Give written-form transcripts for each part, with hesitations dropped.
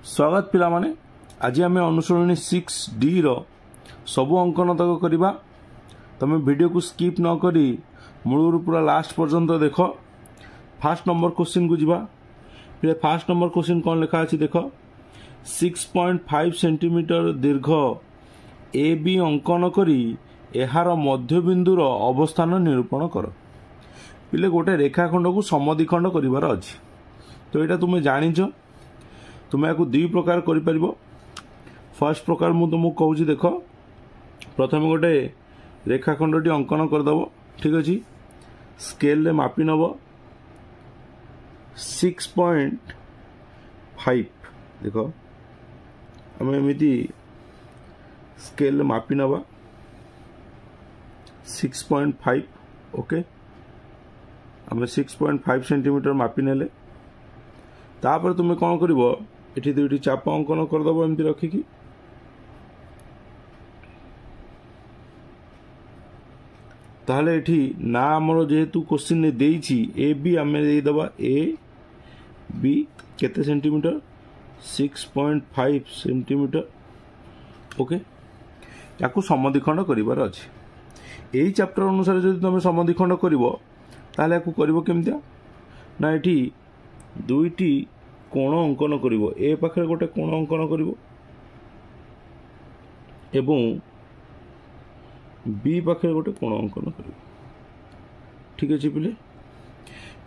स्वागत पिला माने आज आम अनुसरणी 6D सबु अंकन तक करवा। तुम वीडियो को स्किप न करी मूलर पूरा लास्ट पर्यंत देख। फास्ट नंबर क्वेश्चन को जीवा। फास्ट नंबर क्वेश्चन कौन लिखा अच्छी देख 6.5 सेंटीमीटर दीर्घ ए बी अंकन करी एहार मध्यबिंदुर अवस्थान निरूपण कर। पिले गोटे रेखाखंड को समद्विखंड करिवार अछि। तो यहाँ तुम्हें जानिच तुम्हें या दुई प्रकार कर। फर्स्ट प्रकार मु तुमको कहूँ देख प्रथम गोटे रेखाखंड टी अंकन करदेव। ठीक अच्छे स्केल मापी नब 6.5 देख आम एमती स्केल मापी नवा 6.5 ओके आम 6.5 सेंटीमीटर मापी नेले तापर तुम्हें कौन कर ये दुईटी चाप अंकन करदेव एमती रखिकी। ताहले एठी ना आमर जेहेतु क्वेश्चन ने देइछि ए बी आम देदबा ए बी केते सेंटीमीटर 6.5 सेंटीमीटर ओके याकू समद्विखंड करिवार अछि। एही चैप्टर अनुसार जदि तुम समद्विखंड करिवो ताहले याकू करिवो केमतिया ना एठी दुईटी कोण अंकन करिवो। ए पाखे गोटे कोण अंकन करिवो एवं बी पाखे गोटे कोण अंकन करिवो। ठीक अच्छे पिले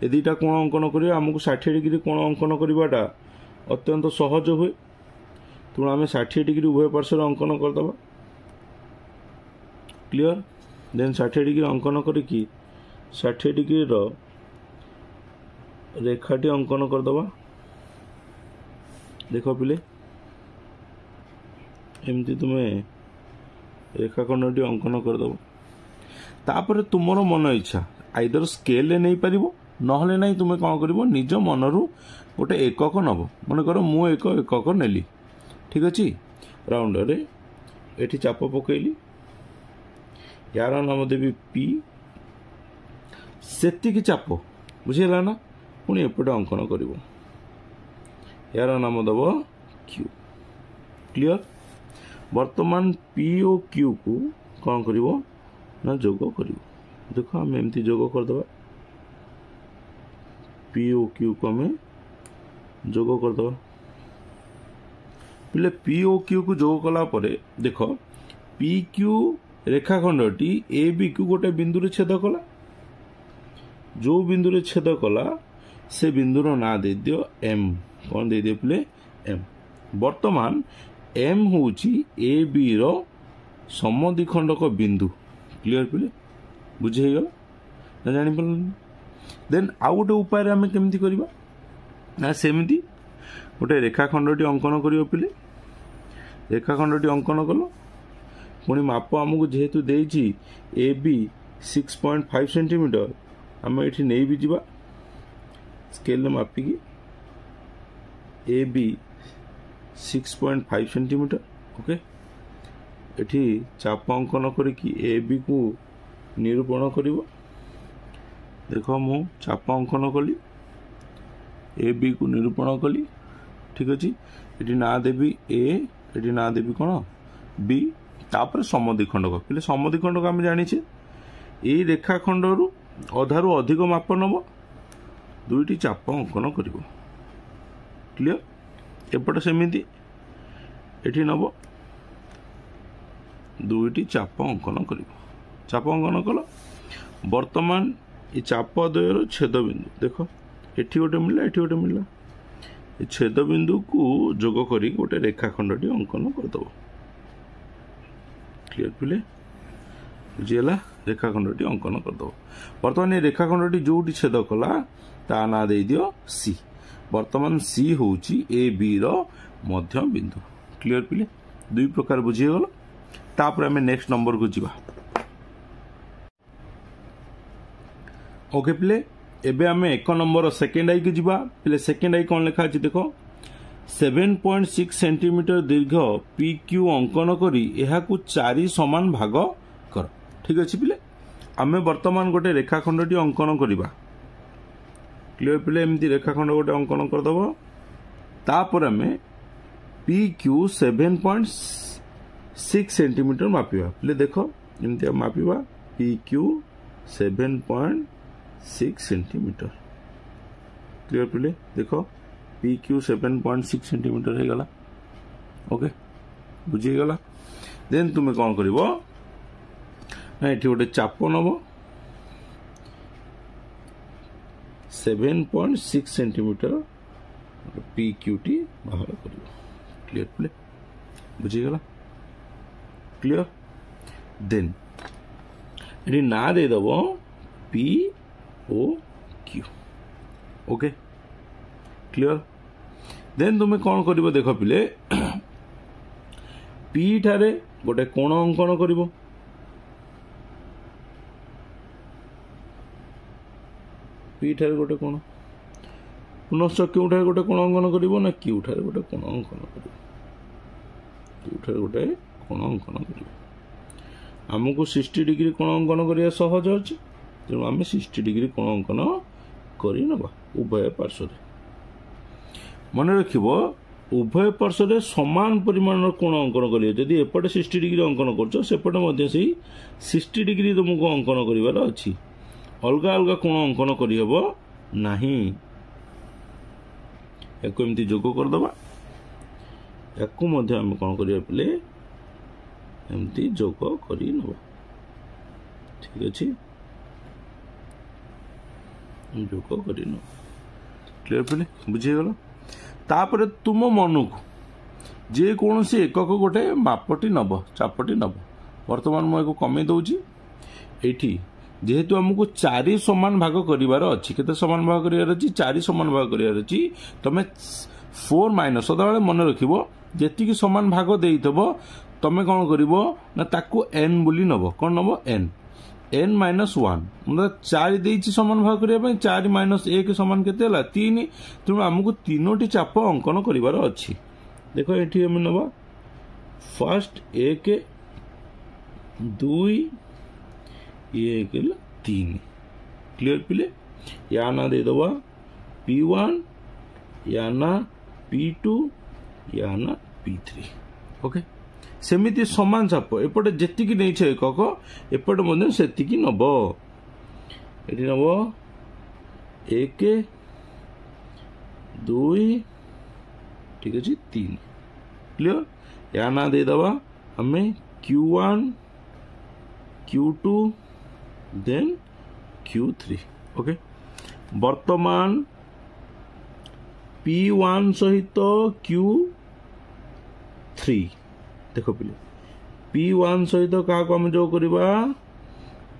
ए दुईटा कोण अंकन करिवो आमको 60 डिग्री कोण अंकन करवाटा अत्यंत सहज हुए। तेणु आम 60 डिग्री उभय पार्श्वर अंकन करदबा। क्लियर देन 60 डिग्री अंकन करिकी 60 डिग्री रेखाटी अंकन करदबा। देख पिले एमती तुम्हें रेखाखंड अंकन करदेव। तापर तुमर मन इच्छा आइदर स्केल नहीं पार नहले नहीं तुम्हें कौन कर निज मनरू गोटे एकक नब। मन कर मु एक एकक नेली। ठीक अच्छे राउंड रे एठी चाप पकईली यार नाम देवी पी सेतिकी चाप बुझेगा ना पुणी एपटे अंकन कर यार नाम दब क्यू। क्लियर वर्तमान पी ओ क्यू को कौन कर ना जोग कर। देख आम एमती जोग करदे पी ओ क्यू को आम जोग करदे। पिले पी ओ क्यू को जोग कला परे देख पी क्यू रेखाखंडटी ए बी क्यू गोटे बिंदु रे छेद कला। जो बिंदु रे छेद कला से बिंदुर ना दे दियो एम। कौन दे दियो पिले एम। वर्तमान एम होची ए बी रो समद्विखंडक बिंदु। क्लियर पिले बुझेगला ना जानि पारल। देन आउ गोटे उपाय आम केमती करबा ना सेमती गोटे रेखाखंडटी अंकन करियो पिले। रेखाखंडटी अंकन कलो पुणी माप आमको जेहेतु देइछि ए बी 6.5 सेंटीमीटर आम एठी नहीं भी जीवा स्केल मापिकी ए बी 6.5 सेंटीमीटर ओके एठी चाप अंकन करिकी ए बी को निरूपण करिवो। देखो मु चाप अंकन कली ए बी को निरूपण कली। ठीक अच्छे एठी ना देवी ए एठी ना देवी कौन बी तापर समद्विखंडक। पिले समद्विखंडक आम जानिछे ए रेखाखंडरू अधारू अधिक माप नब दुईटी चाप अंकन करिवो। क्लियर एपटे सेमिति एठी नब दुईटी चाप अंकन करिवो। चाप अंकन कल वर्तमान ये चाप द्वयर छेद बिंदु देख एठी गोटे मिलला एठी गोटे मिलला ये छेद बिंदु को जोग करी गोटे रेखाखंडटी अंकन करदब। क्लियर पिले बुझीगला रेखाखंडटी अंकन करदब। वर्तमान ये रेखाखंडटी जोटी छेद कला ता ना दे दियो सी। वर्तमान सी होची ए बी रो मध्य बिंदु। क्लियर पिले दुई प्रकार बुझीगल। तापर आम नेक्स्ट नंबर को जीवा। ओके पिले एबे आम एक नंबर सेकेंड आई को जीवा। पिले सेकेंड आई कौन लिखा अछि देखो 7.6 सेंटीमीटर दीर्घ पी क्यू अंकन करी एहाकू 4 समान भाग कर। ठीक अच्छे पिले आम वर्तमान गोटे रेखाखंडटी अंकन करवा। क्लियर पिले एमती रेखाखंड गोटे अंकन करदब। तापर आम PQ 7.6 सेंटीमीटर मापिबा पिले देख एमती मापिबा PQ 7.6 सेंटीमीटर क्लियर पिले देख PQ 7.6 सेंटीमीटर हो गला ओके बुझीगला देन तुम्हें कौन कर ना ये गोटे चाप नब 7.6 सेंटीमीटर PQ टी बाहर कर क्लियर प्ले बुझीगला क्लियर देन ये ना दे दब POQ ओके क्लियर देन तुम्हें कौन कर देख पिले P ठारे गोटे कोण अंकन कर P ठारे गोटे कोण पुनश्च क्यू ठारे गोटे कोण अंकन कर ना क्यू ठारे गोटे कोण अंकन कर क्यू ठारे गोटे कोण अंकन कर आमको 60 डिग्री कोण अंकन करिया सहज अछि तेणु आम 60 डिग्री कोण अंकन कर नबा उभय पार्श्व मन रखिबो उभय पार्श्व समान परिमाण कोण अंकन करिए जदि एपटे 60 डिग्री अंकन करछ सेपटे मध्ये से 60 डिग्री तुमको अंकन करिवार अछि अलग अलग कोण अंकन करिहबो नाही एको एमती जोग कर दबा एको मध्ये हम कोन करिया पिले एमती जोग करि नबा ठीक अछि जोग करि न क्लियर पिले बुझी गेलो तापर तुम मन को जे कौन सी एकक गोटे मापटी नब चापटी नब वर्तमान मुझे कमे दौची एठी जेहेतु आमको 4 समान भाग करिवार अछि केते समान भाग करिवार अछि 4 समान भाग करिवार अछि तमे 4 माइनस सदाबेले मन रखिबो जेतिकी समान भाग देइथबो तमे कोन करिवो ना ताकू n बोली नबो कोन नबो n माइनस 1 मतलब 4 देइछि समान भाग करिया पय 4 माइनस 1 समान केते हला 3 तेणु आमको तीनोटी चाप अंकन करिवार अछि देखो एठी हम नबा फर्स्ट 1 2 ये 3 क्लियर पिले या ना दे दबा P1 या ना P2 या ना P3 ओके सेमिति समान चाप एपटे जेतिकी नै छै एकक एपटे मध्ये सेतिकी नब एठी नब 1 2 ठीक अछि 3 क्लियर या ना दे दबा हमें Q1 Q2 then Q3 okay वर्तमान P1 सहित Q3 देखो पिले P1 सहित का को हम जो करबा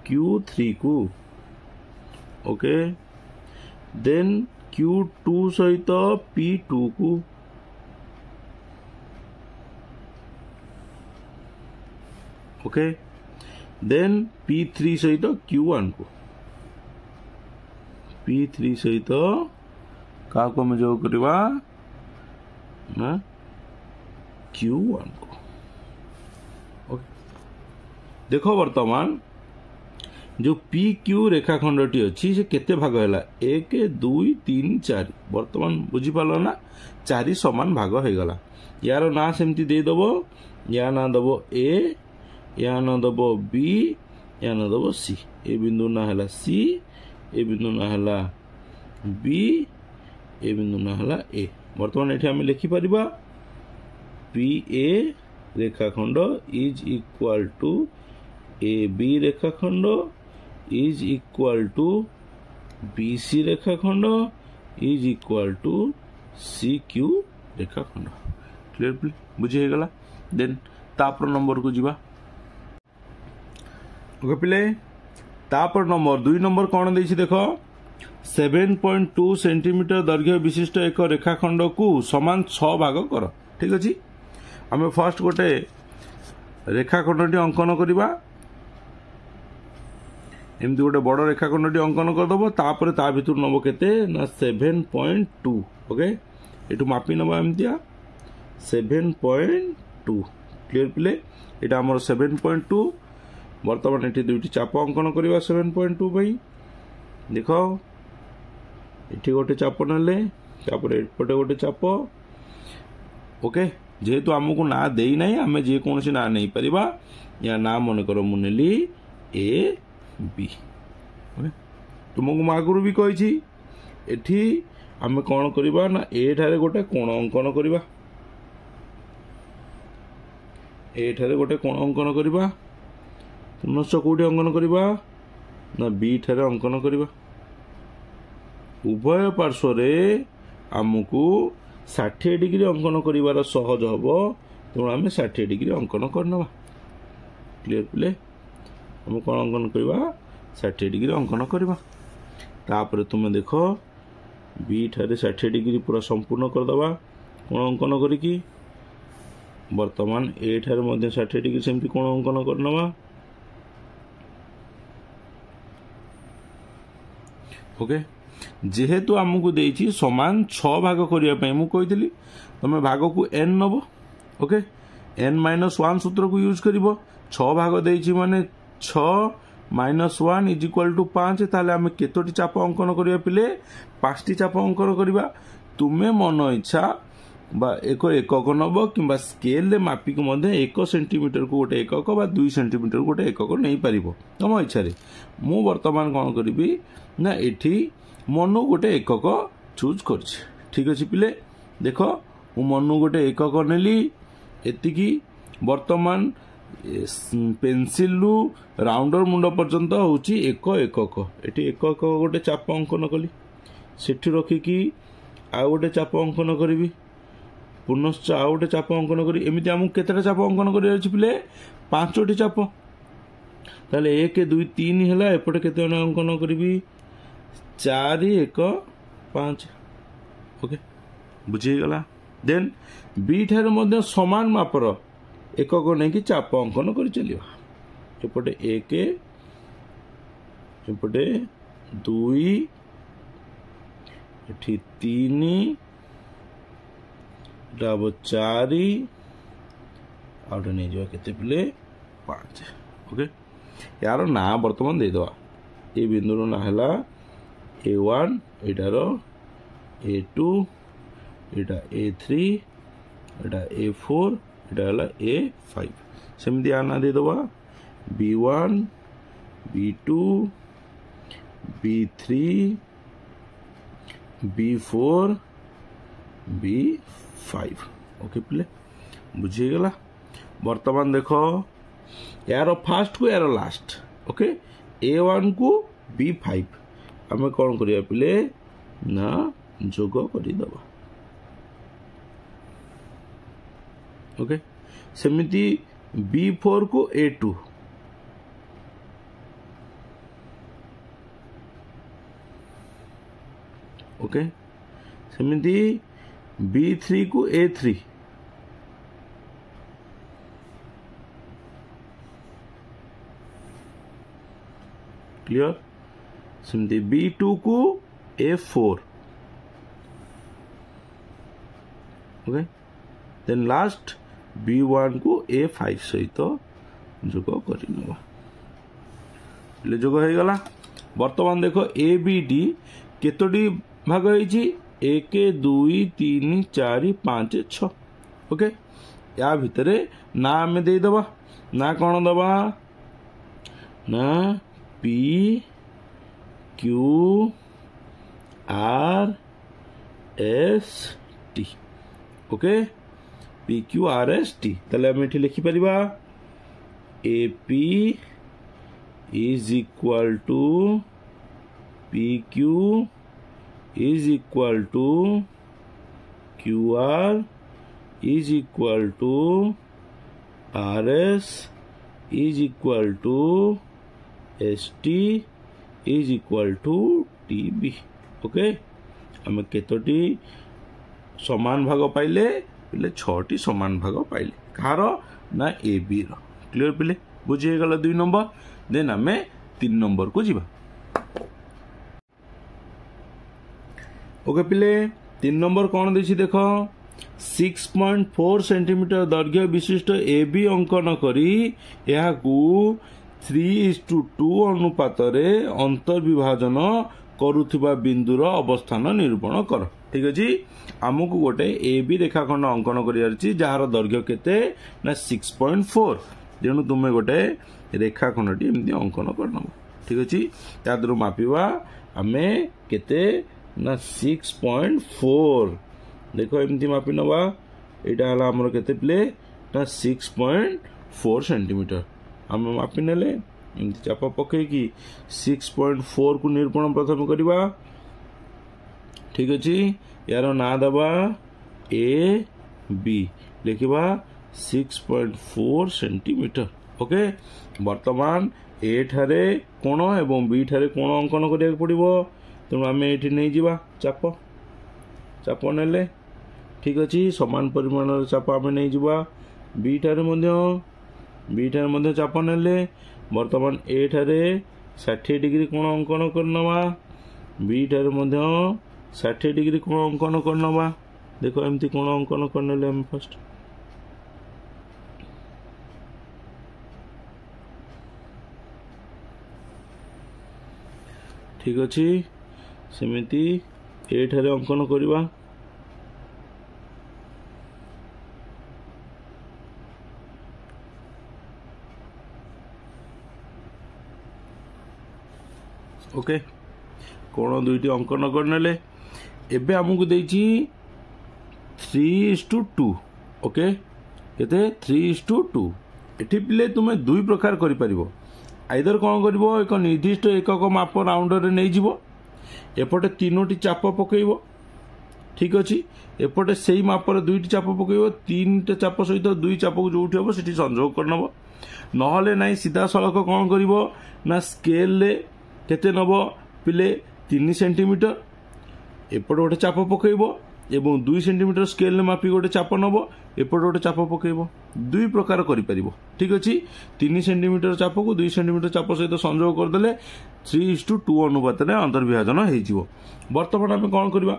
Q3 को ओके देन Q2 सहित P2 को ओके देन P3 सहित Q1 को P3 सहित का को हम जो करबा ना Q1 को ओके देखो वर्तमान जो PQ रेखाखंडटी अच्छी से केते भाग है 1 2 3 4 वर्तमान बुझी पाल ना 4 समान भाग हो गला यार ना सेमती दे दबो या ना दबो A या ना दबो B या ना दबो C ए बिंदु ना हला C ए बिंदु ना हला B ए बिंदु ना हला A वर्तमान एठी हम लिखि परिबा PA रेखाखंड इज इक्वल टू AB रेखाखंड इज इक्वल टू BC रेखाखंड इज इक्वल टू CQ रेखाखंड क्लियर बुझी हे गला देन तापर नंबर को जीवा ओके पिले तापर नंबर 2 नंबर कौन देछि देखो 7.2 सेंटीमीटर दैर्घ्य विशिष्ट एक रेखाखंड को समान 6 भाग कर ठीक अछि हमें फर्स्ट गोटे रेखाखंडटी अंकन करबा एमती गोटे बड़ रेखाखंडटी अंकन करदब तापर ता भितर नब केते ना 7.2 ओके एटू मापी नबा एमतिया 7.2 क्लियर पिले एटा हमर 7.2 वर्तमान एठी दुईटी चाप अंकन करबा 7.2 भाई देखो एठी गोटे चाप नले तापर एपटे गोटे चाप ओके जेहेतु आमको ना देना आम जेकोसी ना नहीं पारिबा या ना मन कर मुनेली ए बी तुमको मु आगुरी भी कही एठी आम कौन करवा ना एठारे गोटे कोण अंकन करवा एठारे गोटे कोण अंकन करवा पुनश्च कौटी अंकन करवा ना बी ठारे अंकन करवा उभय पार्श्व आमको 60 डिग्री अंकन कर सहज हम तेणु आम 60 डिग्री अंकन करना क्लियर पिले आम कौन अंकन करवा 60 डिग्री अंकन करवा तापर तुम देख बी ठारे 60 डिग्री पूरा संपूर्ण करदे कोण अंकन करी वर्तमान ए ठारे 60 डिग्री सेमती कोण अंकन करनवा ओके जेहेतु आमको देछि समान 6 भाग करने मुझे कही तुम भाग को n नब ओके n-1 सूत्र को यूज कर 6 भाग देछि माने 6-1 इज इक्वल टू 5 ताले आम केतोटी चाप अंकन करिया पिले 5टी चाप अंकन करिबा तुमे मन इच्छा बा एक एकक नब कि स्केल मापिक 1 सेंटीमीटर को गोटे एकक बा 2 सेंटीमीटर गोटे एकक नहीं पार तुम इच्छा मु वर्तमान कौन करी ना एठी मनु गोटे एकक चूज कर ठीक अच्छे पिले देख मु मनु गोटे एकक नेली एतिकी वर्तमान पेंसिल रु राउंडर मुंड पर्यंत होची एक एकक एटी एक एकक गोटे चाप अंकन कली सेठी रखिकी आ गोटे चाप अंकन करी पुनश्च आ गोटे चाप अंकन करी एमती आमको केतेटा चाप अंकन कर पिले 5टी चाप ताले 1 2 3 है एपटे केते अंकन करी 4 1 5 ओके बुझीगला देन बी ठारे मध्य समान मापर एकक नहीं कि चाप अंकन कर चलिए एपटे 1 एपटे 2 एठी 3 डाब 4 आउटे नहीं जो केते पिले 5 ओके यार ना वर्तमान दे दवा ए बिंदु ना हला A1 एटार A2 एटा A3 एटा A4 एटा हला A5 सेमती आना दे दवा B1 B2 B3 B4 B5 okay पिले बुझीगला वर्तमान देख यार फास्ट को यार लास्ट ओके A1 को B5 आम कौन करिया पिले ना जोग करदबा ओके सेमिति B4 को A2 ओके सेमिति B3 को A3 क्लियर सेमती B2 को A4 okay then last B1 को A5 सहित जोग कर जोग हो गला वर्तमान देख ABD केतोटी भाग होइछि 1 2 3 4 5 6 ओके या भितरे ना आमे दे दबा ना कौन दबा ना P Q R S T okay P Q R S T तले हम एठी लिखि परिबा AP is equal to PQ is equal to QR is equal to RS is equal to ST is equal to TB okay आम केतोटी समान भाग पाइले पिले 6टी समान भाग पाइले कार ना ए बी रो क्लियर पिले बुझीगला 2 नंबर देन आम 3 नंबर को जीवा ओके पिले 3 नंबर कौन देछि देख 6.4 सेंटीमीटर दैर्घ्य विशिष्ट ए बी अंकन करी यहाकू 3:2 अनुपात रे अंतर्विभाजन करुथिबा बिंदुर अवस्थान निरूपण कर। ठीक अच्छे आमको गोटे ए बी रेखाखंड अंकन कर जार दैर्घ्य केते ना 6.4 तेणु तुम्हें गोटे रेखाखंड टी एमती अंकन करनब। ठीक अच्छे तादर मापिबा आमे केते ना 6.4 देख एमती मापी नवा यहाँ है आमर केते प्ले ना 6.4 सेंटीमीटर आम मापी नेले एमती चाप पकईकि 6.4 को निरूपण प्रथम करवा। ठीक अच्छे यार ना दबा ए बी लिखा 6.4 सेंटीमीटर। ओके वर्तमान ए ठारे कोण एवं बी ठारे कोण अंकन करिया पड़िबो तेणु आम ये नहीं जावा चाप चाप नेले। ठीक अच्छे समान परिमाण चाप आम नहीं जावा बी ठारे चाप नेले वर्तमान ए ठारे 60 डिग्री कोण अंकन करनवा बी ठारे 60 डिग्री कोण अंकन करनवा। देखो एमती कोण अंकन करनेले हम फर्स्ट ठीक अच्छे सेमिति ए ठारे अंकन करवा। ओके कोण दुईटी अंकन करनेले एबे आमको देछि 3:2 ओके केते 3:2 एठी पिले तुमे दुई प्रकार करि परिबो आइदर कौन कर एक निर्दिष्ट एकक माप राउंडर नहीं जीवो एपटे तीनोटी चाप पकईब। ठीक अच्छे एपटे से ही मापर दुईटी चाप पकईब 3टा चाप सहित दुई चाप को जो हम से संजोग करनब नहले ना सीधा सड़क कौन कर ना स्केल केते नब पिले 3 सेंटीमीटर एपटे गोटे चाप पकईब एवं 2 सेंटीमीटर स्केल मापी गोटे चाप नब एपटे गोटे चाप पकईब दुई प्रकार कर। ठीक अच्छे 3 सेंटीमीटर चाप को 2 सेंटीमीटर चाप सहित संजोग करदे 3:2 अनुपात में अंतर्विभाजन हो। बर्तमान आम कौन करवा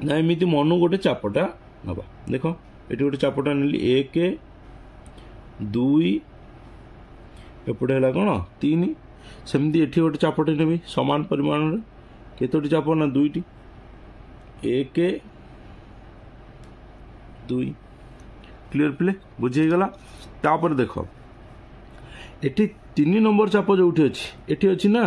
ना एमती मनु गोटे चापटा नवा देख ये गोटे चापटा नेली 1 2 एपटे है कौन 3 सेमती एठी गोटे चापटे नेबी समान परिमाण केतोटी चाप ना 2टी 1 2 क्लियर पिले बुझीगला। तापर देख एठी 3 नंबर चाप जो अच्छी एठी अच्छी ना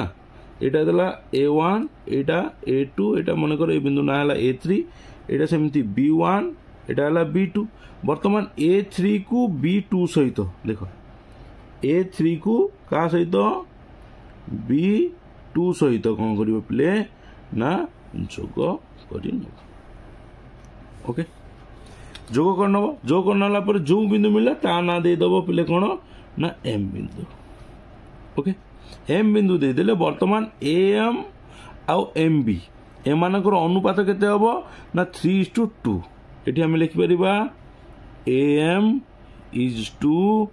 यहाँ देला A1 एटा A2 एटा मन कर बिंदु ना है A3 एटा सेमती B1 एटा है B2 वर्तमान A3 को B2 सहित देख A3 को का सहित B2 सहित कौन कर पिले ना जोग कर। ओके जोग करनब जोग करना पर जो बिंदु मिला ता ना देदब पिले कौन ना एम बिंदु। ओके एम बिंदु देदेले वर्तमान एम आउ एम बी एमानकर अनुपात केते हबो ना 3:2 एठी हम लिखि परिबा M is to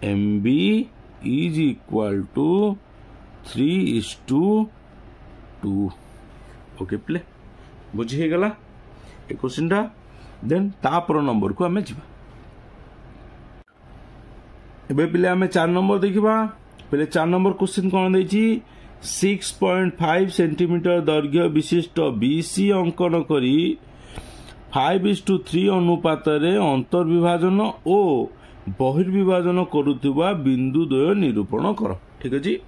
M B is equal to 3:2। Okay प्ले बुझी गला ए क्वेश्चन टा देन तापर नंबर को आमे जिबा एबे पिले आमे 4 नंबर देखिबा पहले 4 नंबर क्वेश्चन कौन देछि 6.5 सेंटीमीटर दैर्घ्य विशिष्ट बीसी अंकन करी 5:3 अनुपात रे अंतर्विभाजन और बहिर्विभाजन करुवा बिंदु द्वय निरूपण कर। ठीक अच्छे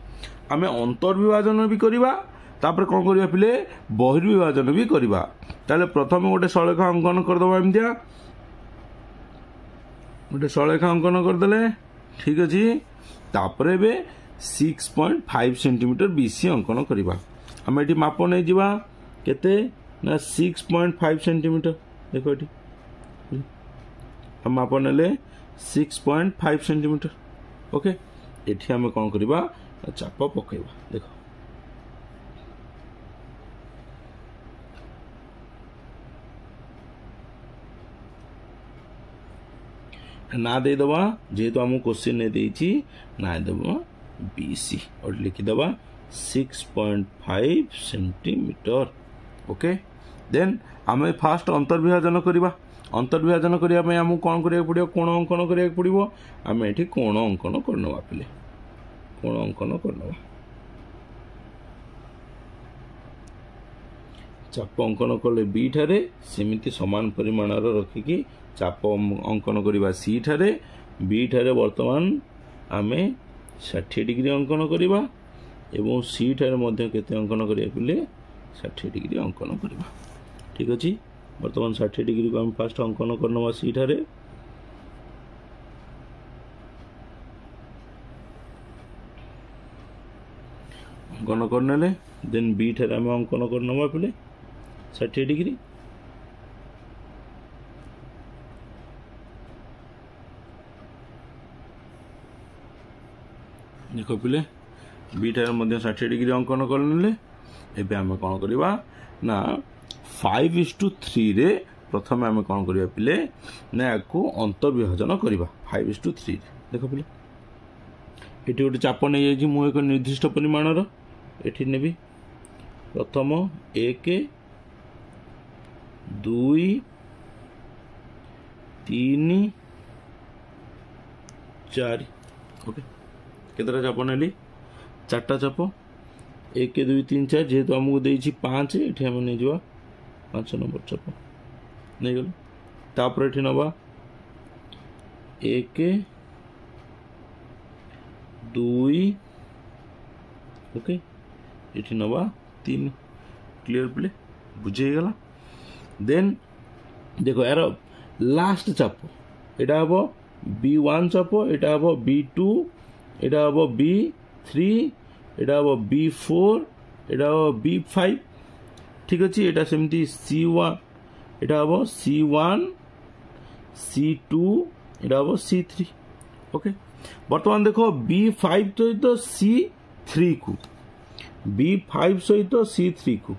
आम अंतर्विभाजन भी करवा तापर कौन करवा पिले बहिर्विभाजन भी करवा। ताले प्रथम गोटे सलेखा अंकन करदबा एमतिया गोटे सलेखा अंकन करदेले। ठीक अच्छे तापर एबे 6.5 सेंटीमीटर बीसी अंकन करवा आम ये माप नहीं जावा केते ना 6.5 सेंटीमीटर देखो ये हम माप नेले 6.5 सेंटीमीटर। ओके एठी आम कौन करवा चाप पकेबा देखो ना दे दबा जेहेतु आम क्वेश्चन ने देछि ना दबा बीसी और लिखिदबा 6.5 सेंटीमीटर। ओके देन आम फास्ट अंतर्विभाजन करवा अंतर्विभाजन करने आमको कौन करा पड़ो कोण अंकन करा पड़ो आम ये कोण अंकन करनवा पिले कोण अंकन करनवा। चाप अंकन कले बी ठारे सेमिति समान परिमाणर रखिकी चाप अंकन करवा सी ठारे बी ठारे वर्तमान आमे 60 डिग्री अंकन करवा एवं सी ठारे मध्य केते अंकन करिया पिले 60 डिग्री अंकन करवा। ठीक अछि वर्तमान 60 डिग्री को हम फास्ट अंकन करनवा सी ठारे अंकन करनेले देन बी ठारे हम अंकन करनवा पिले 60 डिग्री देख पिले बी ठारे मध्य 60 डिग्री अंकन करनेले एबे हम कोन करबा ना 5:3 रे प्रथम आम कौन करवा पिले ना या अंतर्विभाजन करवा 5:3 देख पिले ये गोटे चाप नहीं जाइए मु एक निर्दिष्ट परिमाणर ये नेबी प्रथम 1 2 3 4 ओके केतरा चाप नेली 4टा चाप 1 2 3 4 जेहेतु आमको देछि 5 ये आम नहीं जा 5 नंबर चाप नहीं गल तापर ये नवा 1 2 ओके ये नवा 3 क्लियर प्ले बुझे गला देन देखो यार लास्ट चाप एटा हबो B1 चाप एटा हबो B2 एटा हबो B3 एटा हबो B4 एटा हबो B5 ठीक अछि एटा सेमती C1 एटा हबो C1 C2 एटा हबो C3 ओके वर्तमान देखो B5 तो C3 को B5 सहित C3 को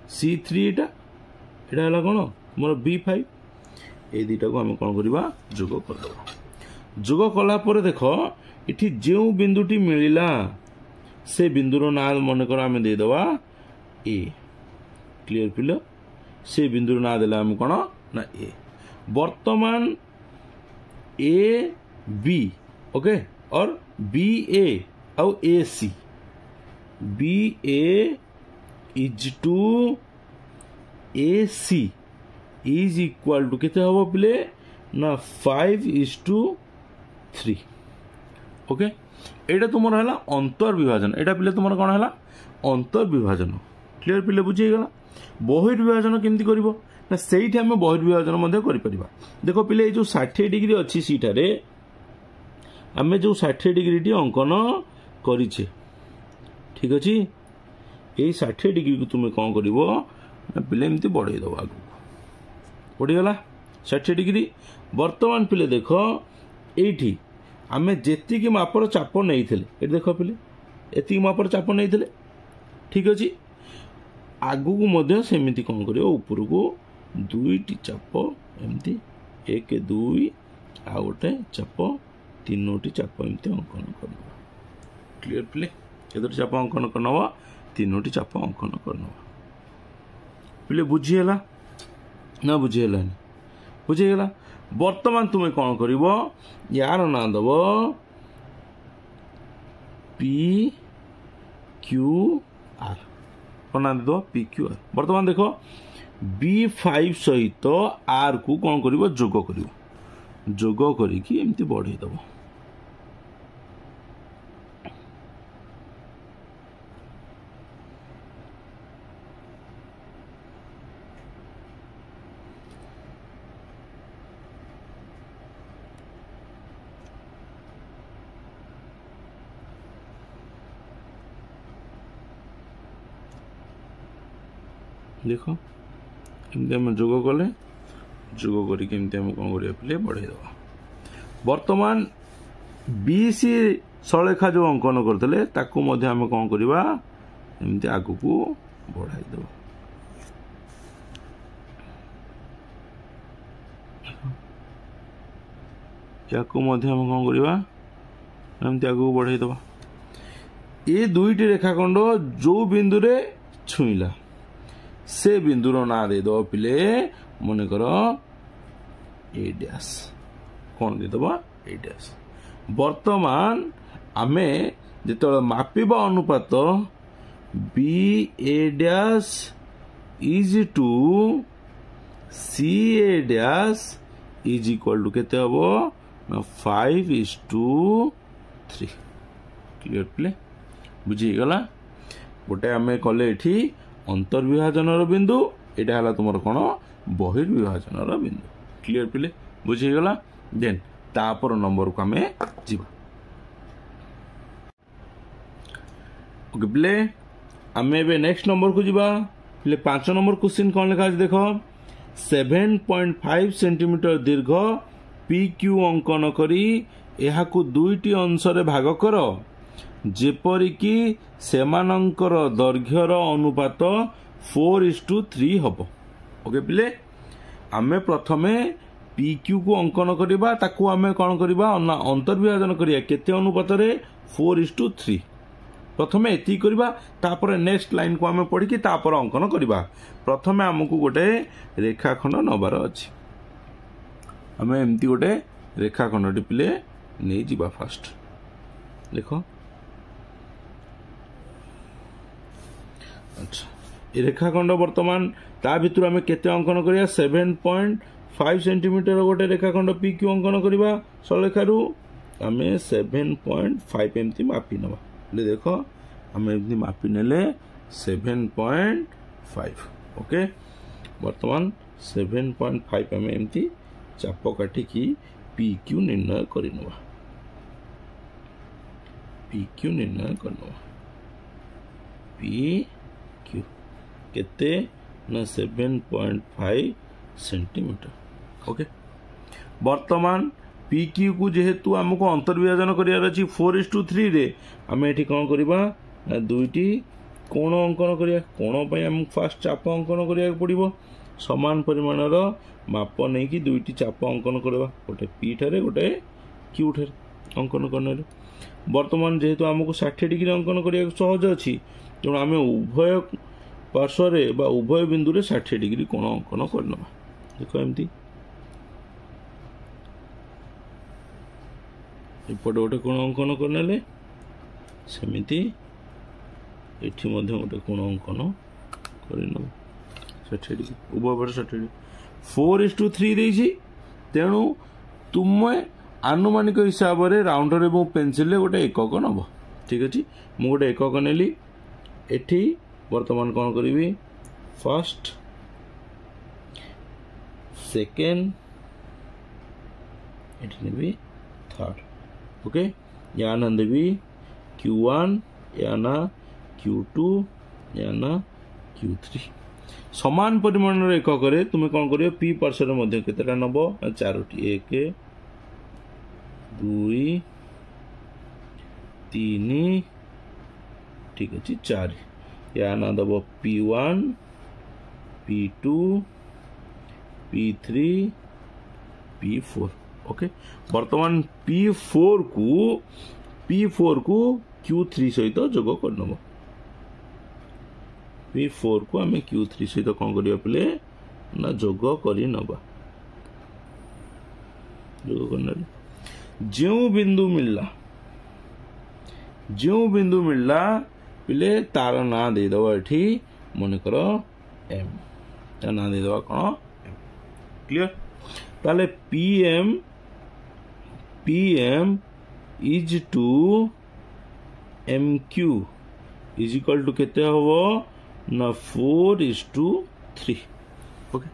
C3 एटा हला कोन मोर B5 ए दुटा को हम कोन करबा जोग कर दबा जोग कला पर देखो इठी जेउ बिंदुटी मिलिला से बिंदुर ना मन कर आम दे दवा ए क्लियर पिलो से बिंदुर ना देला हम कोन ना ए वर्तमान ए बी ओके और बी ए और A C B A is to A C is equal to केते हबो पिले ना 5:3 ओके एटा तुम है अंतर्विभाजन एटा पिले तुम कौन है अंतर्विभाजन क्लियर पिले बुझे गला बहिर्विभाजन केमती करिवो ना सेठी हम बहिर्विभाजन मध्य करि परिबा देखो पिले जो 60 डिग्री अछि सीटारे आमे जो 60 डिग्री टी अंकन करिछे ठीक अछि ए 60 डिग्री को तुम कौन करिवो ना पिले एमती बढ़ाई दो आगु बढ़ी गला 60 डिग्री वर्तमान पिले देखो एठी आमे जेतिकी मापर चाप नहीं थे ये देख पिले एति मापर चाप नहीं थे ठीक अच्छे आगु को मध्य सेमिति कौन कर ऊपर को 2टी चाप एमती 1 2 आ गोटे चाप 3टी चाप एमती अंकन कर क्लियर पिले केतोटी चाप अंकन करनवा 3टी चाप अंकन करनवा पिले बुझीगला ना बुझीगला बुझीगला वर्तमान तुम्हें कौन कर यार ना दब पी क्यू आर कौन ना दब पी क्यू आर वर्तमान देख B5 सहित आर को कौन कर जोग करके बढ़े दब देख एमती आम जोग कले जोग करके कौन कर बढ़े दबा वर्तमान BC सलेखा जो अंकन करते ताकू मध्य आम कौन करवा एमती आगु को बढ़ाई दबा याकू मध्य आम कौन करवा एमती आगु को बढ़ाई दबा ये दुईटी रेखाखंड जो बिंदु रे छुईला से बिंदुर ना दे दो पिले मन कर ए डैश कौन दे दबा ए डैश वर्तमान आमे जेतो मापिबा अनुपात B A dash is to C A dash is equal to केते हबो ना 5:3 क्लियर प्ले बुझीगला गोटे आम कले एठी अंतर्विभाजन बिंदु एटा हला तुमर कोन बहिर्विभाजन बिंदु क्लियर प्ले बुझीगला देन तापर नंबर को आमे जीवा ओके प्ले आमे बे नेक्स्ट नंबर को जीवा प्ले 5 नंबर क्वेश्चन कोन लिखा अछि देखो 7.5 सेंटीमीटर दीर्घ PQ अंकन करी एहाकू दुईटी अंश रे भाग कर जेपरिकी सेमानंकर दैर्घ्यर अनुपात 4:3 हबो ओके पिले आमे प्रथमे PQ को अंकन करिबा ताकू आमे कोन करिबा अंतर्विभाजन करिया केते अनुपात रे 4:3 प्रथमे एति करिबा तापर नेक्स्ट लाइन को आमे पढी कि तापर अंकन करिबा प्रथमे हमकू गोटे रेखाखंड नबार अछि आमे एम्ति गोटे रेखाखंड टिपले नै जिबा फास्ट देखो अच्छा ए रेखाखंड वर्तमान ता भितर आमे केते अंकन करिया 7.5 सेंटीमीटर गोटे रेखाखंड PQ अंकन करिबा सलेखारु आमे 7.5 एम्ति मापी नबा ले देखो आमे एम्ति मापी नेले 7.5 ओके वर्तमान 7.5 आमे एम्ति चाप काटी की PQ निर्णय करि नबा PQ निर्णय करनबा PQ केते ना 7.5 सेंटीमीटर ओके वर्तमान PQ को जेहेतु हमको अंतर्विभाजन करियार अछि 4:3 रे आमे एठी कोन करिबा ना दुईटी कोण अंकन करिया कोण पय हम फास्ट चाप अंकन करिया पड़िबो समान परिमाणर माप नै कि दुईटी चाप अंकन करबा गोटे P ठारे गोटे Q ठारे अंकन करने वर्तमान जेहेतु हमको 60 डिग्री अंकन करिया सहज अछि तेणु आमे उभय पार्श्व रे बा उभय बिंदु रे 60 डिग्री कोण अंकन करनबा देखो एम्ति एपटे गोटे कोण अंकन करनेले सेमिति एठी मध्ये गोटे कोण अंकन करिनो 60 डिग्री उभय पर 60 डिग्री 4:3 देछि तेणु तुमे आनुमानिक हिसाब रे राउंडर एवं पेंसिल रे गोटे एकक नब ठीक अछि मु गोटे एकक नेली एठी वर्तमान कोन करिवि फर्स्ट सेकेंड एठी नेबी थर्ड ओके या ना देबी Q1 या ना Q2 या ना Q3 समान परिमाण रे एकक रे तुमे कोन करियो P पार्श्व रे मध्ये केतेटा नबो 4टी 1 2 3 ठीक अछि 4 या ना दबो P1 P2 P3 P4 okay वर्तमान P4 को Q3 सहित जोग करनबो P4 को आमे Q3 सहित कोन करिया पले ना जोग करि नबा जोग करनले जो बिंदु मिलला पले तार ना दे दबा एठी मन करो M ता ना दे दबा कोन M क्लियर ताले PM is to MQ is equal to केते हबो ना 4:3 ओके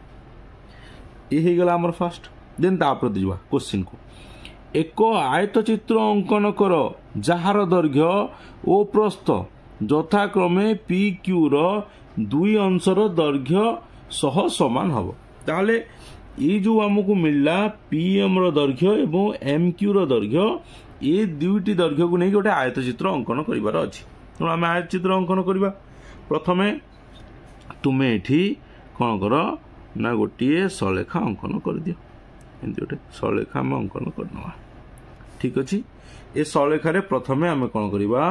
ये हे गला हमर फर्स्ट देन तापर दिबा क्वेश्चन को एक आयतचित्र अंकन कर जहार दैर्घ्य ओ प्रस्थ यथाक्रमे PQ रो दुई अंशर दैर्घ्य सह समान हबो ताले ये जो हमको मिलला PM रो दैर्घ्य एवं MQ रो दैर्घ्य ये दुईटी दैर्घ्य को नहीं गोटे आयतचित्र अंकन करिवार अछि तो आमे आयतचित्र अंकन करिबा प्रथमे तुमे एठी कोन करो ना गोटिए सलेखा अंकन कर दियो एंती गोटे सलेखा हम अंकन करनवा ठीक अछि ए सलेखा रे प्रथमे आमे कोन करिबा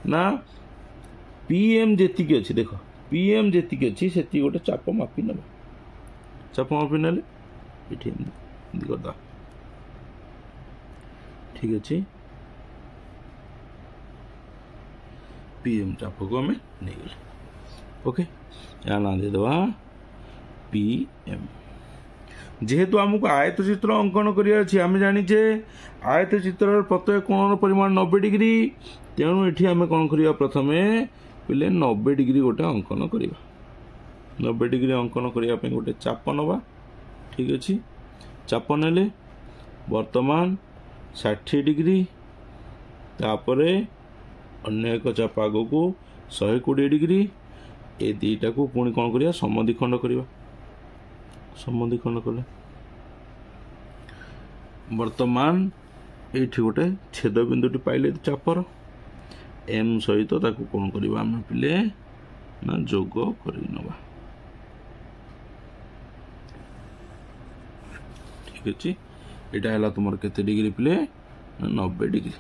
ना PM जेति के अछि देखो PM जेति के अछि सेति गोटे चाप मापी नबा चाप मापी नले एठी दिगदा ठीक अछि PM चाप को आम नहीं गले ओके या ना देदेवा PM जेहेतु आमको आयत चित्र अंकन करिया अछि आमे जानिचे आयत चित्र प्रत्येक कोणर परिमाण 90 डिग्री तेणु एठी आमे कोन करिया प्रथमे पिले 90 डिग्री गोटे अंकन करिया 90 डिग्री अंकन करिया पे गोटे चाप नवा ठीक अछि चाप नेले वर्तमान 60 डिग्री तापरे अन्य एक चाप आगो को 120 डिग्री ए दीटा को पुणी कोन करिया समद्विखंड करिया समद्विखंड कले वर्तमान एठी गोटे छेद बिंदुटी पाइले चापर एम सहित ताकू कोन करिवा हम पिले ना जोग करि नबा ठीक अछि एटा हला तुमर केते डिग्री पिले 90 डिग्री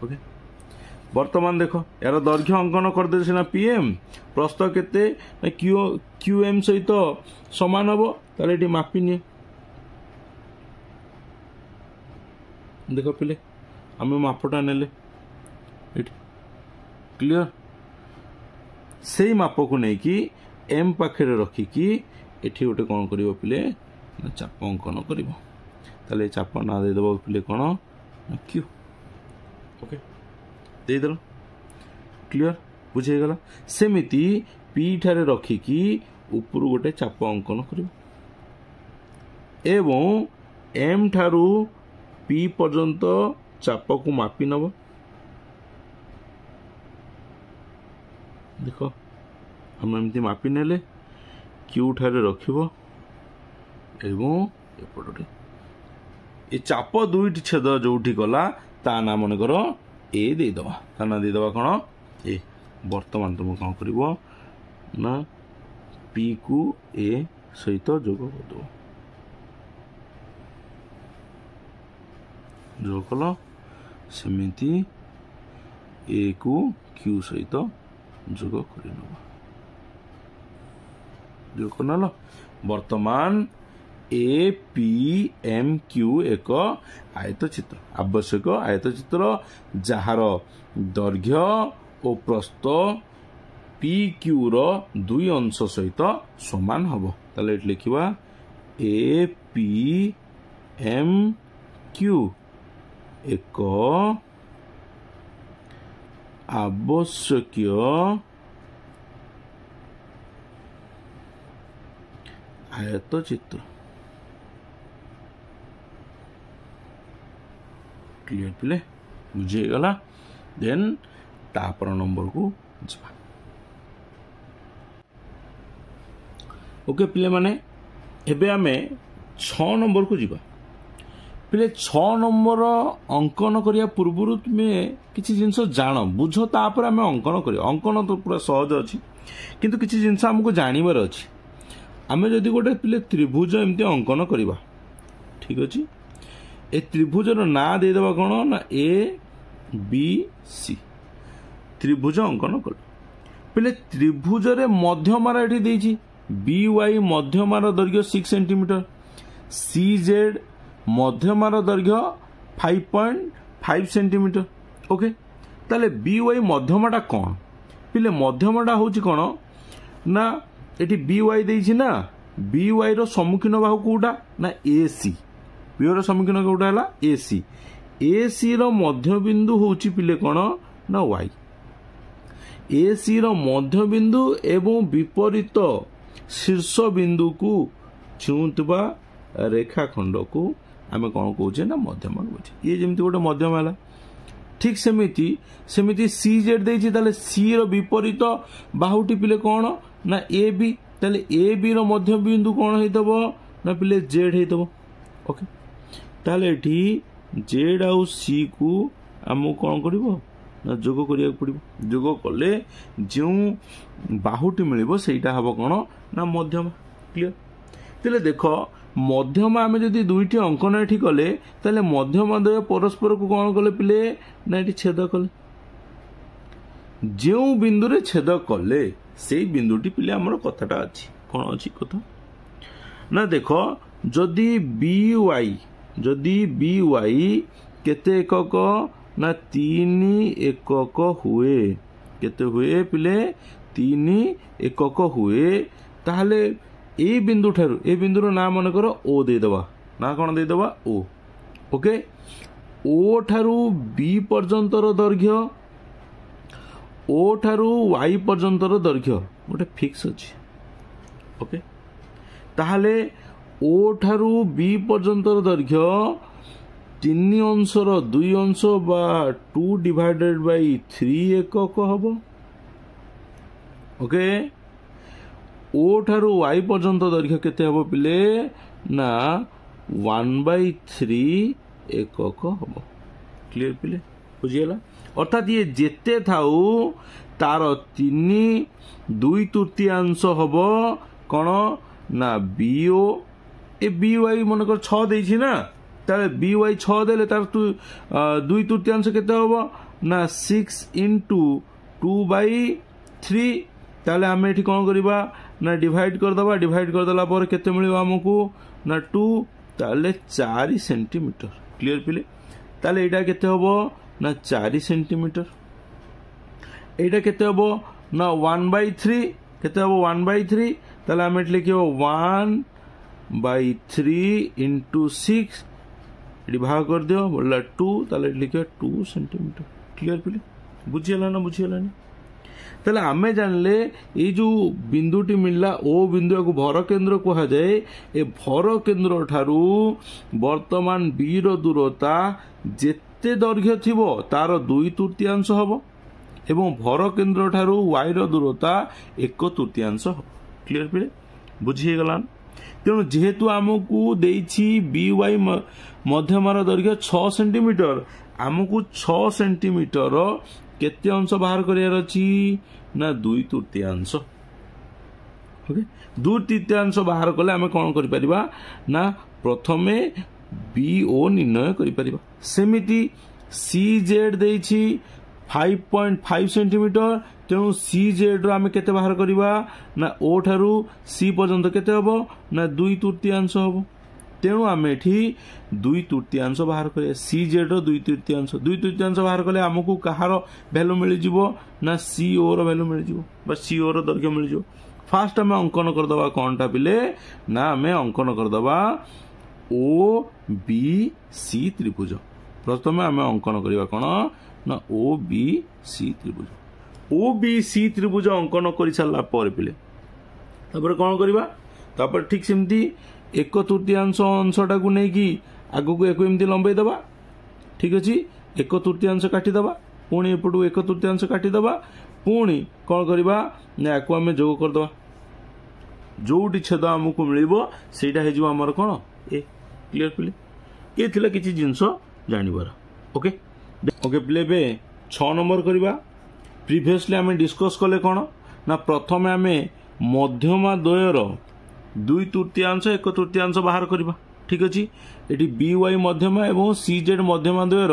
ओके वर्तमान देखो यार दैर्घ्य अंकन कर दे सिना PM प्रस्थ केते QM सहित समान हबो ताले एटी मापी निए देखो पिले आमे मापटा नेले एटी क्लियर सेही माप को नै कि M पाखरे रखी कि एठी गोटे कोन करिवो पिले चाप अंकन करिवो ताले चाप ना दे देबो पिले कोन Q ओके दे दल क्लियर बुझे गला सेमिति P ठारे रखी कि ऊपर गोटे चाप अंकन करिवो एवं M ठारू P पर्यंत चाप को मापी नबो देखो हम एमती मापी नेले Q ठारे रखिबो एवं एपटे ए चाप दुईटी छेद जोठी गला ता ना मन करो ए दे दवा ता ना दे दवा कोन ए वर्तमान तुम कोन करिवो ना P को A सहित जोग कर दो जोग कलो सेमिति A को Q सहित जोग करि नबा जोग करनलो वर्तमान APMQ एक आयत चित्र आवश्यक आयत चित्र जहार दैर्घ्य और प्रस्थ PQ रो दुई अंश सहित समान हबो ताले लिखिबा APMQ एक आवश्यक आयत चित्र क्लियर पिले बुझे गला देन तापर नंबर को जिबा ओके पिले माने एबे हमें 6 नंबर को जिबा पिले 6 नंबर अंकन करिया पूर्वरु तुमे किछि जिंस जान बुझो तापर हमें अंकन करियो अंकन तो पूरा सहज अछि किंतु किछि जिंस हमको जानिबार अछि आमे जदि गोटे पिले त्रिभुज एमती अंकन करिबा ठीक अछि ए त्रिभुज रो ना दे देबा कोन ना ABC त्रिभुज अंकन कर पिले त्रिभुज रे मध्यमार एठी देछि BY मध्यमार दैर्घ्य 6 centimetre CZ मध्यमार दैर्घ्य 5.5 centimetre okay ताले BY मध्यमाटा कोन पिले मध्यमाटा होछि कोन ना एठी BY देछि ना BY रो सम्मुखीन बाहु कोडा ना AC BY रो सम्मुखीन कोडा हला AC रो मध्य बिंदु होछि पिले कोन ना Y AC रो मध्य बिंदु एवं विपरीत शीर्ष बिंदु को छुंतबा रेखाखंड को आमे कोन कहूचे ना मध्यमा कहूचे ये जेमति गोटे मध्यम हला ठीक सेमिति CZ देछि ताले C रो विपरीत बाहुटी पिले कोन ना AB ताले AB रो मध्य बिंदु कोन हेतबो ना पिले Z हेतबो ओके ताले एठी Z आउ C को हमु कोन करिवो ना जोग करिया पड़िबो जोग कले जो बाहुटी मिलिबो सेटा हबो कोन ना मध्यम क्लियर तले देखो मध्यम आमे जदि दुईटी अंकन एठी कले ताले मध्यम द्वय परस्पर को कोन कले पिले ना एठी छेद कले जो बिंदु रे छेद कले सेई बिंदुटी पिले हमर कथाटा अछि कोन अछि कथा ना देखो जदि BY केते एकक ना 3 एकक हुए केते हुए पिले 3 एकक हुए ताहले ए बिंदु ठारू ए बिंदुर ना मन कर ओ दे दबा ना कोन दे दबा ओ ओके ओ ठारू बी पर्यंतर दैर्घ्य ओ ठारू वाई पर्यंतर दैर्घ्य गोटे फिक्स अछि ओके ताहले ओ ठारू बी पर्यंतर दैर्घ्य 3 अंशर 2 अंश बा 2 डिवाइडेड बाय 3 एकक हबो ओके ओ ठारू वाई पर्यंत दैर्घ्य केते हबो पिले ना 1/3 एकक हबो क्लियर पिले बुझियला अर्थात ये जेते थाउ तार 3/2 हबो कोन ना बीओ ए बी वाई मन कर 6 देछि ना ताले बी वाई 6 देले तार 2/3 केते हबो ना 6 * 2/3 ताले आमे एठी कोन करबा ना डिवाइड कर दबा डिवाइड कर दला पर केते मिलिबो हमकु ना 2 ताले 4 सेंटीमीटर क्लियर पिले ताले एटा केते हबो ना 4 सेंटीमीटर एटा केते हबो ना 1/3 केते हबो 1/3 ताले आमे एठी लिखिबो 1/3 * 6 एठी भाग कर दियो बोलला 2 ताले लिखिबो 2 सेंटीमीटर क्लियर पिले बुझियला ना बुझियला नि ताले आमे जानले ये जो बिंदुटी मिलला ओ बिंदु को भर केंद्र कहा जाए ए भर केंद्र ठारू वर्तमान बी रो दूरता जेते दैर्घ्य थिबो तार 2/3 हबो एवं भर केंद्र ठारू वाई रो दूरता 1/3 हबो क्लियर पिले बुझी गलान तेणु जेहेतु आमको देछि बी वाई मध्यमार दैर्घ्य 6 सेंटीमीटर आमको 6 सेंटीमीटर केते अंश बाहर करियार अछि ना 2/3 ओके 2/3 बाहर कले आमे कोन करि परिबा ना प्रथमे बीओ निर्णय करि परिबा सेमिति सी जेड देछि 5.5 सेंटीमीटर तेणु सी जेड रो आमे केते बाहर करिबा ना ओ ठारू सी पर्यंत केते हबो ना 2/3 हबो तेणु आमे एठी 2/3 बाहर करिया सी जेड रो 2/3 बाहर कले हमकु कहार वैल्यू मिल जिवो ना सीओ रो वैल्यू मिल जिवो बा सीओ रो दैर्घ्य मिल जिवो फास्ट आमे अंकन कर दबा कोनटा पिले ना आमे अंकन कर दबा ओ बी सी त्रिभुज प्रथमे आमे अंकन करिवा कोन ना ओ बी सी त्रिभुज ओ बी सी त्रिभुज अंकन करि साला पर पिले तापर कोन करिवा तापर ठीक सेमती 1/3 अंशटा को नहीं कि आगु को एक एमती लंबाई दबा ठीक अच्छे 1/3 काटी दबा पुणी एपटू 1/3 काटी दबा पुणी कौन करवा ना या आम जोग करदे जोटी छेद आमको मिलबो सेटा हे आमर कौन ए क्लियर पिले ये थिला किछि जिंस जानिबार ओके ओके पिले बे 6 नंबर करवा प्रीवियसली आम डिस्कस कले कौन ना प्रथम आम मध्यमा द्वयर 2/3 1/3 बाहर करवा ठीक अच्छे ये बी वाई मध्यमा एवं सी जेड मध्यमा द्वयर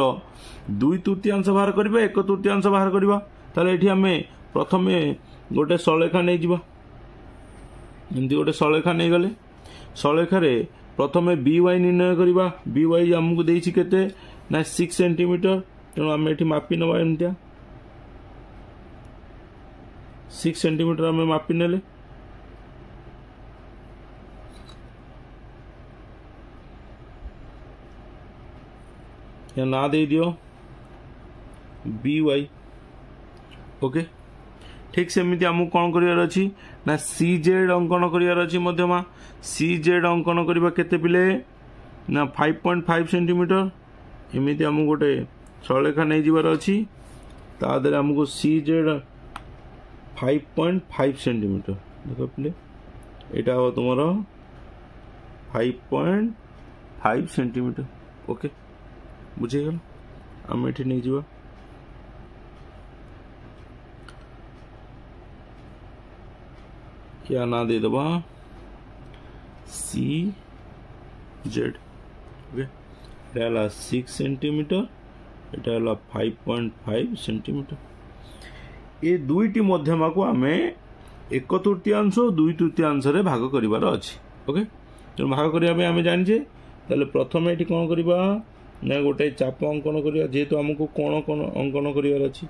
2/3 बाहर करवा 1/3 बाहर करवा ताले एठी आमे प्रथमे गोटे सलेखा नहीं जिबा एमती गोटे सलेखा नहीं गले सलेखा रे प्रथमे बी वाई निर्णय करवा बी वाई हमको देछि केते ना 6 सेंटीमीटर तेणु आमे एठी मापी नबा एमतिया 6 सेंटीमीटर आमे मापी नेले या ना दे दियो बी वाई ओके ठीक सेमती आमको कौन करार अच्छी ना सी जेड अंकन करार अच्छी मध्यमा सी जेड अंकन करवा केते पिले ना 5.5 सेंटीमीटर एमती आमको गोटे सलेखा नहीं जीवार अच्छी तादर आमको सी जेड 5.5 सेंटीमीटर देख पिले यहाँ हम तुम 5.5 सेंटीमीटर ओके बुझेगल आम ये नहीं जावा क्या ना दे दबा सी जेड ओके एटा 6 सेंटीमीटर एटा 5.5 सेंटीमीटर ये दुईटी मध्यमा को आम 1/3 2/3 रे भाग करिवार अछि ओके तो भाग करिया आम जानिजे ताले प्रथम ये कौन करवा ना गोटे चाप अंकन करिया जेहेतु आमको कोण कोण अंकन करिवार अछि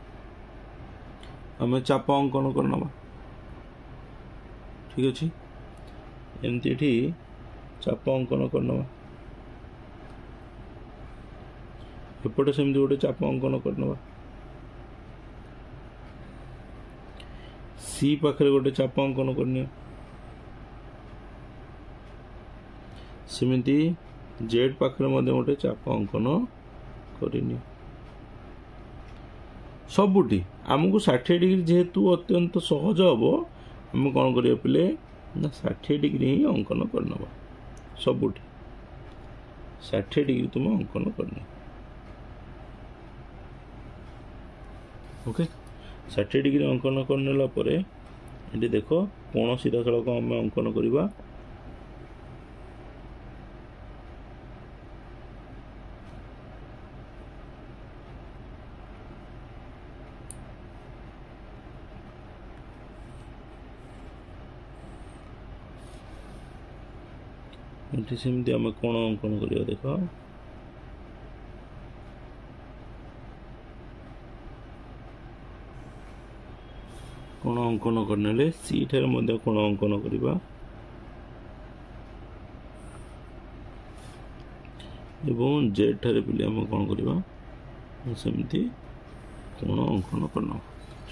आम चाप अंकन करना ठीक अच्छे एमती एठी चाप अंकन करना एपटे सेमती गोटे चाप अंकन करना सी पाखे गोटे चाप अंकन करनी सेमती जेड पाखे गोटे चाप अंकन करनी सबुटी आमको 60 डिग्री जेहेतु अत्यंत सहज हम आम कौन करिया पिले ना 60 डिग्री ही अंकन करना सबुटी 60 डिग्री तुम अंकन करना ओके 60 डिग्री अंकन करनेला परे ये देख कोण सीधा सड़क आम अंकन करवा सेमती आम कोण अंकन करवा देख कोण अंकन करने सी ठारे मध्य कोण अंकन करवा एवं जेड ठारे पिले आम कौन करवा सेमती कोण अंकन करना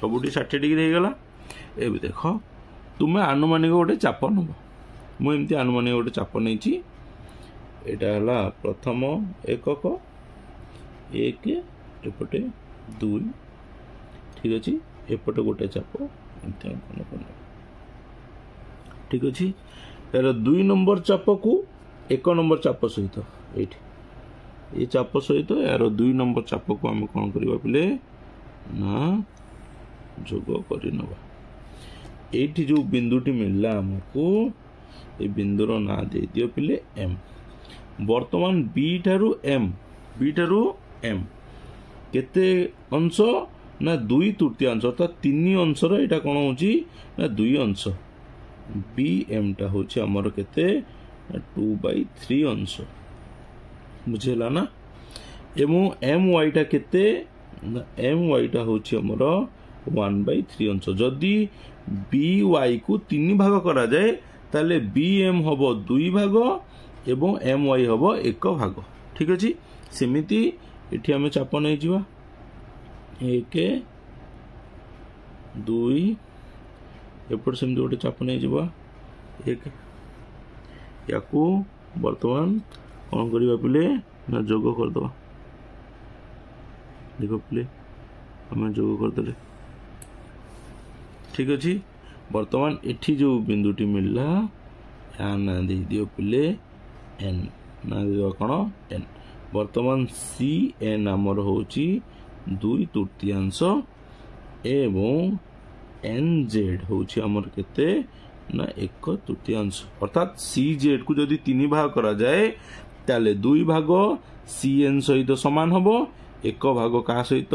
सबुठी 60 डिग्री हो गला ए देख तुम्हें आनुमानिक गोटे चाप नब मुझे आनुमानिक गोटे चाप नहीं यहाँ प्रथम एकक 1 एपटे 2 ठीक अच्छे एपटे गोटे चाप एमती अंकन करना ठीक अच्छे यार 2 नंबर चाप को 1 नंबर चाप सहित ये चाप सहित यार 2 नंबर चाप को आम कौन करवा पिले ना जोग कर ये जो बिंदुटी मिलला आमको ये बिंदुर ना दे दियो पिले एम वर्तमान बी ठारू एम केते अंश ना 2/3 अर्थात 3 अंशर यहाँ कौन हो ना 2 अंश बी एम टा हूँ आमर केते 2/3 अंश बुझेगा ना एवं एम वाई टा केते एम वाई टा हूँ आमर 1/3 अंश जदि बी वाई को 3 भाग करा जाए ताले बी एम हम 2 भाग एवं एम वाई हम 1 भाग ठीक अच्छे सेमिति एठी आम चाप नहीं जीवा 1 2 एपट सेमती गोटे चाप नहीं जीवा 1 या वर्तमान कौन करवा पिले ना जोग करदे देख पिले आम जोग करदे ठीक अच्छे वर्तमान एठी जो बिंदुटी मिलला या ना दे दियो पिले एन ना दे कौन एन वर्तमान सी एन आमर होची 2/3 एवं एन जेड होची आमर केते ना 1/3 अर्थात सी जेड को जदि 3 भाग करा जाए ताले 2 भाग सी एन सहित समान हबो 1 भाग का सहित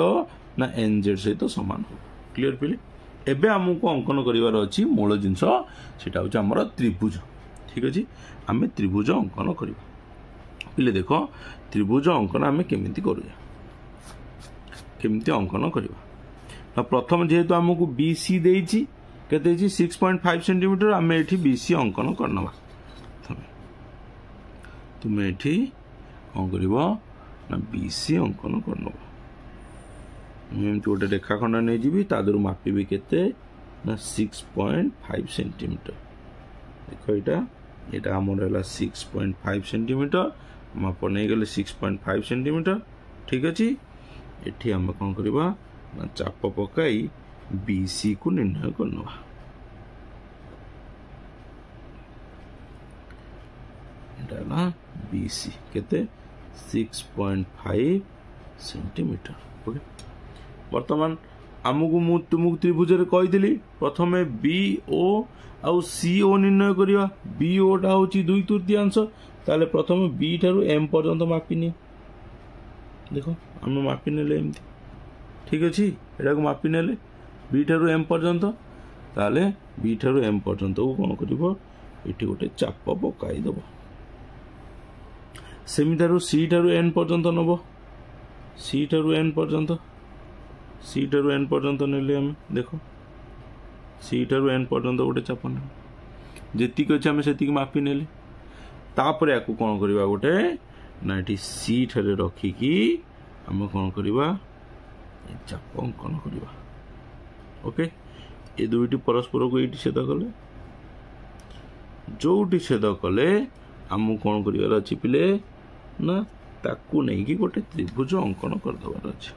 ना एन जेड सहित समान हो क्लियर पिले एबे हमको अंकन करिवार अछि मूल जिंस सेटा होछि हमर त्रिभुज ठीक अछि आमे त्रिभुज अंकन करिवा पिले देखो त्रिभुज अंकन आमे केमिति करूया केमिति अंकन करिवा ना प्रथम जेहेतु हमको बीसी देछि केते छि 6.5 सेंटीमीटर आमे एठी बीसी अंकन करनवा तुमे एठी कौन करिवो ना बीसी अंकन करनवा एमती गोटे रेखाखंड नहीं जी तादर मापी केते ना 6.5 सेंटीमीटर देख यहाँ आमर है 6.5 सेंटीमीटर माप नहीं गले 6.5 सेंटीमीटर ठीक अच्छे ये आम कौन करवा ना चाप पकाई बीसी को निर्णय करनवा एटा बीसी केते 6.5 सेंटीमीटर ओके वर्तमान आमको मु तुमको त्रिभुज कही प्रथम बी ओ आउ सी ओ निर्णय करवा बी ओ टा हूँ 2/3 ताले प्रथम बी ठारू एम पर्यंत मापिनी देखो आम मापी नेले एमती ठीक अच्छे यहाँ को मापी नेले बी ठारू एम पर्यंत ताले बी ठारू एम पर्यंत को कौन करिवो एठी गोटे चाप पकाई दबो सेमी ठारू सी ठारू एन पर्यंत नबो सी ठारू एन पर्यंत सी ठारू एन पर्यंत नेले आम देख सी ठारू एन पर्यंत गोटे चाप ने जीक अच्छे आम से मापी नेले तापर या कौन करवा गोटे ना ये सी ठारे रखिकी आम कौन करवा चाप अंकन करवा। ओके ये दुईटी परस्पर को ये छेद कले जोटी छेद कले आम कौन कर अच्छी पिले ना ताकू नहीं कि गोटे त्रिभुज अंकन करदेवार अच्छे।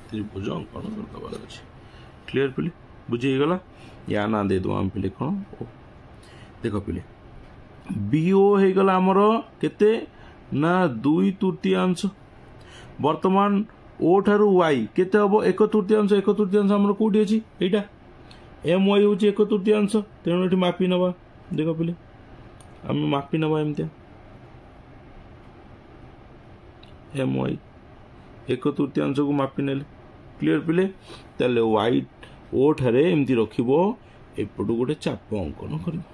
त्रिभुज अंकन करदेवार अच्छे। क्लीयर पिले बुझीगला या ना दे दो आम पिले कौन देख पिले बीओ हो गला आमर केते ना 2/3 वर्तमान ओ ठारू वाई केते हबो 1/3 आमर कोठी अछि एटा एम वाई होची 1/3 तेणु एठी मापी नबा देख पिले आम मापी नबा एमते एम वाई 1/3 को मापी नेले। क्लीयर पिले ताले वाई ओ ठारे एमती रखिबो एपटू गोटे चाप अंकन करिबो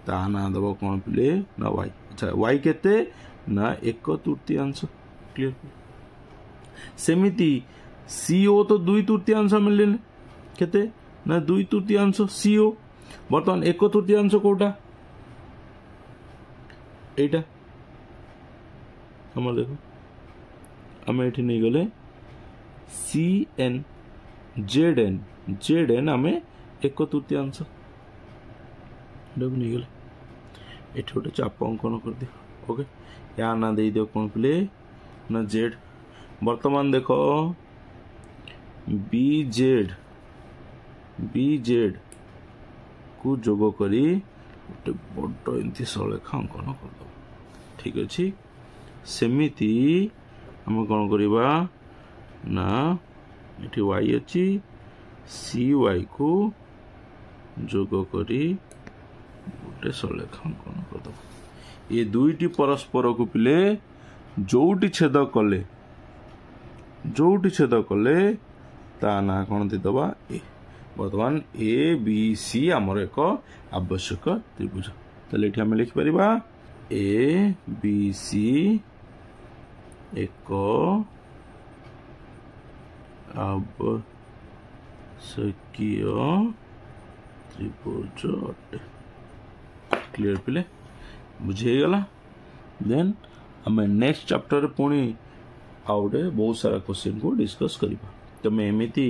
ता ना दबो कौन पिले ना वाई। अच्छा वाई केते ना 1/3। क्लीयर सेमिति सीओ तो 2/3 मिलले केते ना 2/3 सीओ बर्तमान 1/3 कोटा एटा हमर देखो आम ये नहीं गले सी एन जेड एन आम 1/3 नहीं गले ये गोटे चाप अंकन कर दियो। ओके या ना दे दियो कौन पिले ना जेड वर्तमान देख बी जेड को जोग करी गोटे बड़ एमती सलेखा अंकन करदे। ठीक अच्छे सेमिति आम कौन करवा ना ये वाई अच्छी सी वाई को जोग करी गोटे सलेखा अंकन करदे। ये दुईटी परस्पर को पिले जोटी छेद कले ता ना कौन देदबा ए वर्तमान ए बी सी आमर एक आवश्यक त्रिभुज ताले आम लिखिपर ए बी सी एक आवश्यकीय त्रिभुज अटे। क्लीयर पिले बुझेगला देन आम नेक्स्ट चैप्टर पुणी आउटे बहुत सारा क्वेश्चन को डिस्कस करिबा। तमे एमिति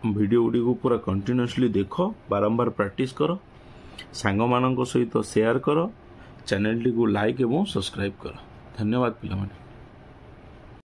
वीडियो गुडी को पूरा कंटिन्यूअसली देख बारंबार प्रैक्टिस कर सांग मानक सहित शेयर कर चैनल टी को लाइक एवं सब्सक्राइब कर। धन्यवाद पिला माने।